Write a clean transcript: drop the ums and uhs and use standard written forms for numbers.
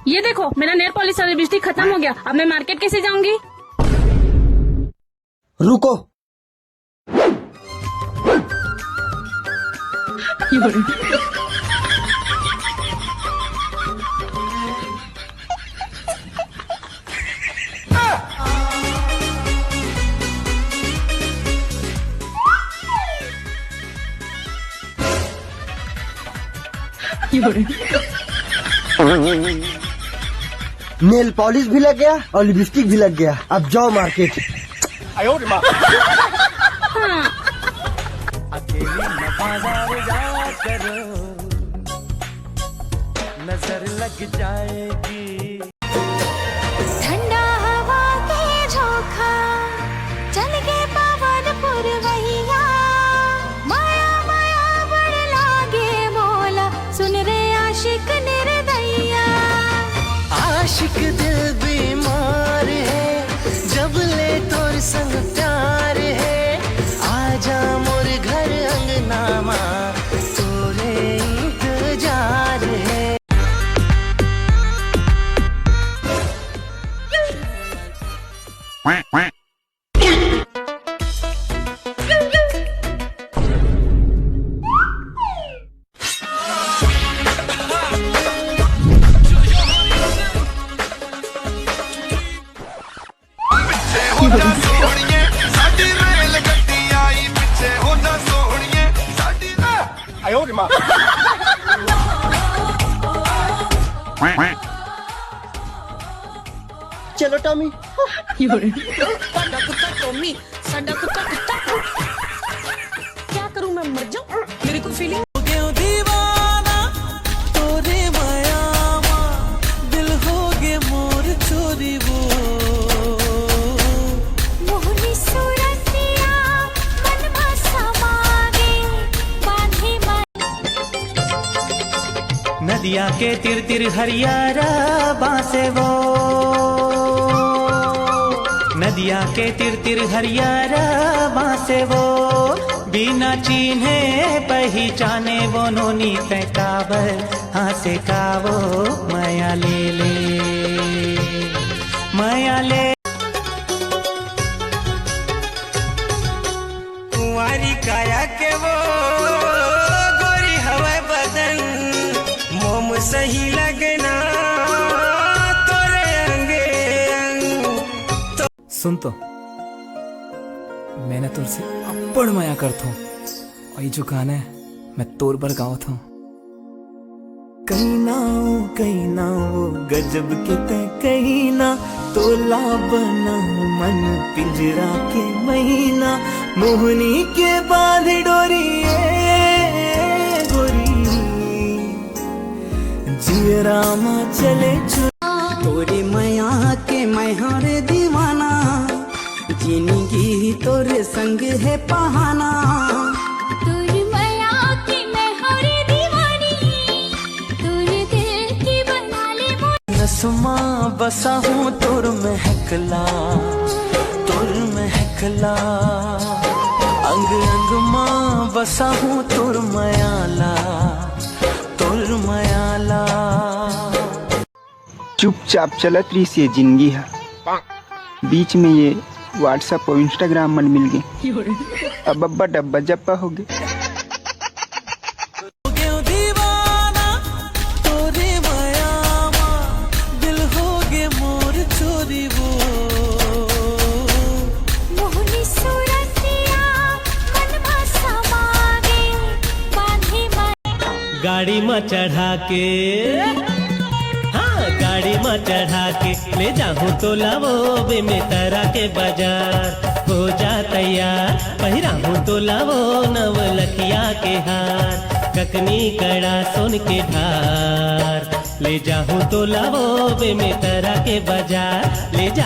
ये देखो मेरा नेल पॉलिश और लिपस्टिक खत्म हो गया। अब मैं मार्केट कैसे जाऊंगी? रुको। नेल पॉलिश भी लग गया और लिपस्टिक भी लग गया। अब जाओ मार्केट। अकेली बाजार जा करो, नजर लग जाएगी। ठंडा हवा के झोंका चल के पवन पुरवैया, माया माया बड़ लागे मोला, सुन रे आशिक निर्दयिया। आशिक दिल बीमार है, जब ले तोर संग प्यार है। आजा मोर घर अंगनामा, तोरे इंतजार है। चलो टॉमी। साडा कुत्ता टॉमी, साडा कुत्ता कुत्ता। क्या करूं मैं, मर जाऊं? मेरी कोई फीलिंग दीवाना तोरे मायामा, दिल हो गे मोर चोरी वो। मोहनी सूरतिया मन में समागे, बांधे नदिया के तिर तिर हरियारा बासे वो, नदिया के तिर तिर हरियारा बासे वो। बिना चिन्हे पहचाने वो नोनी तैकावर, हाँ से कावो माया ले ले, माया ले। कुंवारी काया के वो गोरी हवा बदन, मोम सही लगना तोरे अंगे अंग। सुन तो, मैंने तुझसे अब्बड़ माया करता हूँ, और ये जो गाना है मैं तोर पर गाँव था। कहीं ना वो गजब के ते, कहीं ना तोला बना मन पिंजरा के महीना। मोहनी के बांध डोरी गोरी, जियरा मा चले तोरे माया के मैहर दीवाना, जिंदगी तोरे संग है पहाना। तोर माया की मैं हर दीवानी, तोर दिल की बना ले मोर। नसमा बसा हूँ तोर महकला, तोर महकला। अंग अंग माँ बसा हूँ तोर मयाला, तोर मयाला। चुपचाप चलत रही से जिंदगी है, बीच में ये व्हाट्सएप और इंस्टाग्राम मन मिल गए। अब अब्बा डब्बा जब्बा हो गए। दीवाना तोरे मायामा, दिल हो गे मोर चोरी वो। मोहनी सूरतिया मन में समागे, बांधे गाड़ी में चढ़ा के, हाँ गाड़ी में चढ़ा के ले जाऊँ तो लावो बे में तारा के बाजार। हो जा तैयार, पहिरा हूँ तो लावो नवलखिया के हार। ककनी कड़ा सोन के धार, ले जाऊँ तो लावो बे में तारा के बाजार। ले जा